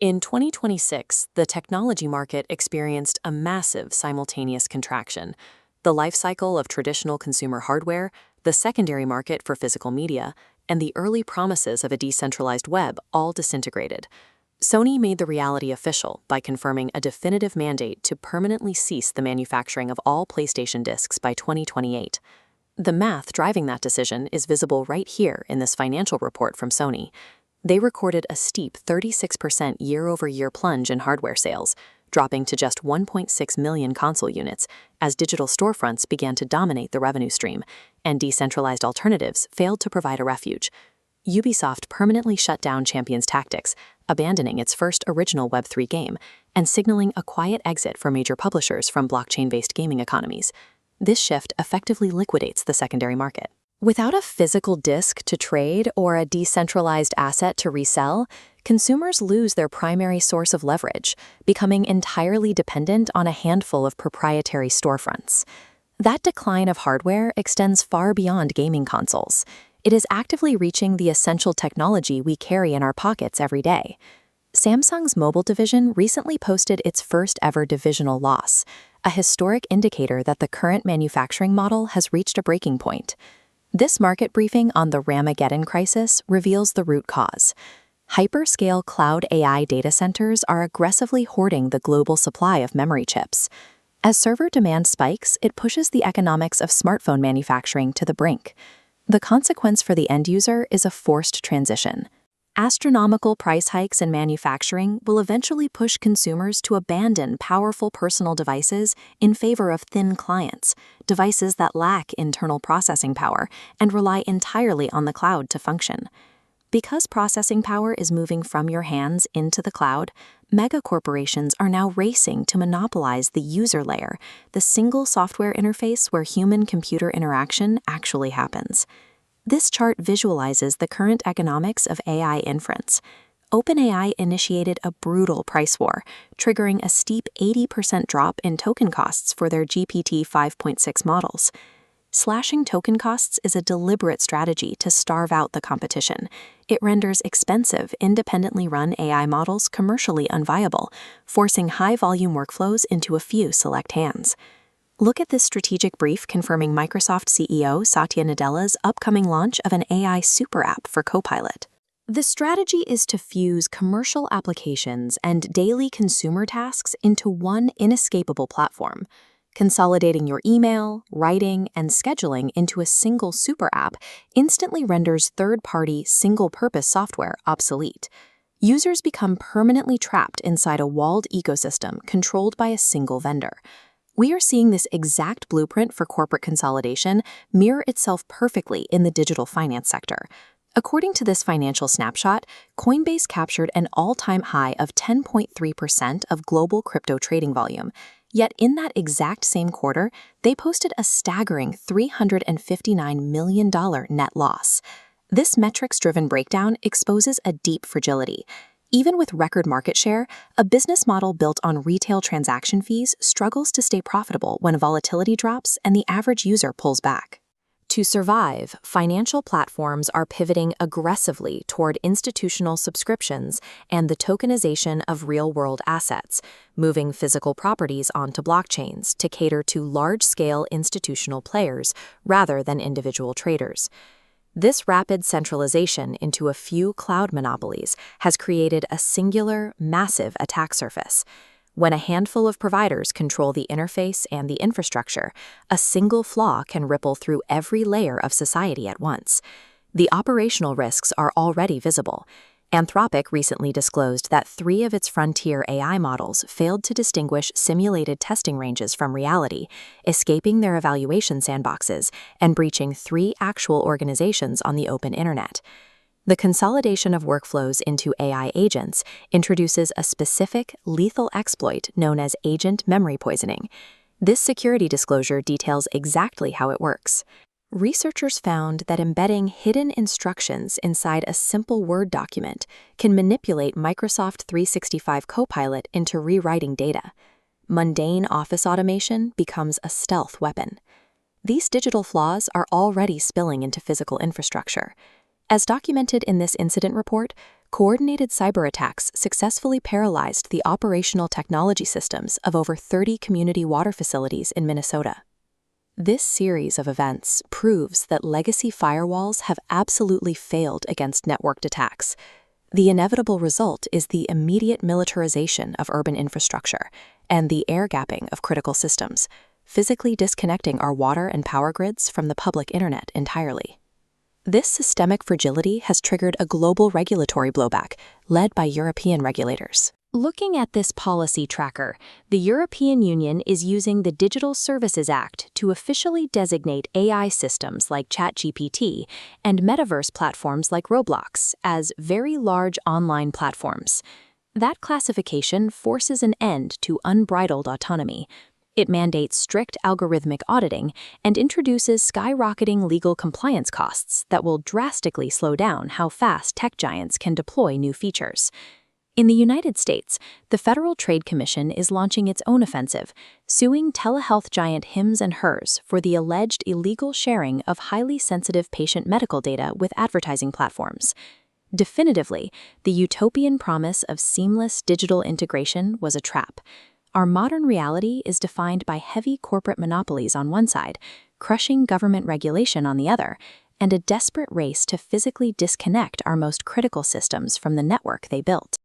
In 2026, the technology market experienced a massive simultaneous contraction. The life cycle of traditional consumer hardware, the secondary market for physical media, and the early promises of a decentralized web all disintegrated. Sony made the reality official by confirming a definitive mandate to permanently cease the manufacturing of all PlayStation discs by 2028. The math driving that decision is visible right here in this financial report from Sony. They recorded a steep 36% year-over-year plunge in hardware sales, dropping to just 1.6 million console units as digital storefronts began to dominate the revenue stream, and decentralized alternatives failed to provide a refuge. Ubisoft permanently shut down Champions Tactics, abandoning its first original Web3 game, and signaling a quiet exit for major publishers from blockchain-based gaming economies. This shift effectively liquidates the secondary market. Without a physical disc to trade or a decentralized asset to resell, consumers lose their primary source of leverage, becoming entirely dependent on a handful of proprietary storefronts. That decline of hardware extends far beyond gaming consoles. It is actively reaching the essential technology we carry in our pockets every day. Samsung's mobile division recently posted its first-ever divisional loss, a historic indicator that the current manufacturing model has reached a breaking point. This market briefing on the Ramageddon crisis reveals the root cause. Hyperscale cloud AI data centers are aggressively hoarding the global supply of memory chips. As server demand spikes, it pushes the economics of smartphone manufacturing to the brink. The consequence for the end user is a forced transition. Astronomical price hikes in manufacturing will eventually push consumers to abandon powerful personal devices in favor of thin clients, devices that lack internal processing power and rely entirely on the cloud to function. Because processing power is moving from your hands into the cloud, megacorporations are now racing to monopolize the user layer, the single software interface where human-computer interaction actually happens. This chart visualizes the current economics of AI inference. OpenAI initiated a brutal price war, triggering a steep 80% drop in token costs for their GPT 5.6 models. Slashing token costs is a deliberate strategy to starve out the competition. It renders expensive, independently run AI models commercially unviable, forcing high-volume workflows into a few select hands. Look at this strategic brief confirming Microsoft CEO Satya Nadella's upcoming launch of an AI super app for Copilot. The strategy is to fuse commercial applications and daily consumer tasks into one inescapable platform. Consolidating your email, writing, and scheduling into a single super app instantly renders third-party, single-purpose software obsolete. Users become permanently trapped inside a walled ecosystem controlled by a single vendor. We are seeing this exact blueprint for corporate consolidation mirror itself perfectly in the digital finance sector. According to this financial snapshot, Coinbase captured an all-time high of 10.3% of global crypto trading volume. Yet in that exact same quarter, they posted a staggering $359 million net loss. This metrics-driven breakdown exposes a deep fragility. Even with record market share, a business model built on retail transaction fees struggles to stay profitable when volatility drops and the average user pulls back. To survive, financial platforms are pivoting aggressively toward institutional subscriptions and the tokenization of real-world assets, moving physical properties onto blockchains to cater to large-scale institutional players rather than individual traders. This rapid centralization into a few cloud monopolies has created a singular, massive attack surface. When a handful of providers control the interface and the infrastructure, a single flaw can ripple through every layer of society at once. The operational risks are already visible. Anthropic recently disclosed that 3 of its frontier AI models failed to distinguish simulated testing ranges from reality, escaping their evaluation sandboxes and breaching 3 actual organizations on the open internet. The consolidation of workflows into AI agents introduces a specific, lethal exploit known as agent memory poisoning. This security disclosure details exactly how it works. Researchers found that embedding hidden instructions inside a simple Word document can manipulate Microsoft 365 Copilot into rewriting data. Mundane office automation becomes a stealth weapon. These digital flaws are already spilling into physical infrastructure. As documented in this incident report, coordinated cyber attacks successfully paralyzed the operational technology systems of over 30 community water facilities in Minnesota. This series of events proves that legacy firewalls have absolutely failed against networked attacks. The inevitable result is the immediate militarization of urban infrastructure and the air-gapping of critical systems, physically disconnecting our water and power grids from the public internet entirely. This systemic fragility has triggered a global regulatory blowback, led by European regulators. Looking at this policy tracker, the European Union is using the Digital Services Act to officially designate AI systems like ChatGPT and metaverse platforms like Roblox as very large online platforms. That classification forces an end to unbridled autonomy. It mandates strict algorithmic auditing and introduces skyrocketing legal compliance costs that will drastically slow down how fast tech giants can deploy new features. In the United States, the Federal Trade Commission is launching its own offensive, suing telehealth giant Hims & Hers for the alleged illegal sharing of highly sensitive patient medical data with advertising platforms. Definitively, the utopian promise of seamless digital integration was a trap. Our modern reality is defined by heavy corporate monopolies on one side, crushing government regulation on the other, and a desperate race to physically disconnect our most critical systems from the network they built.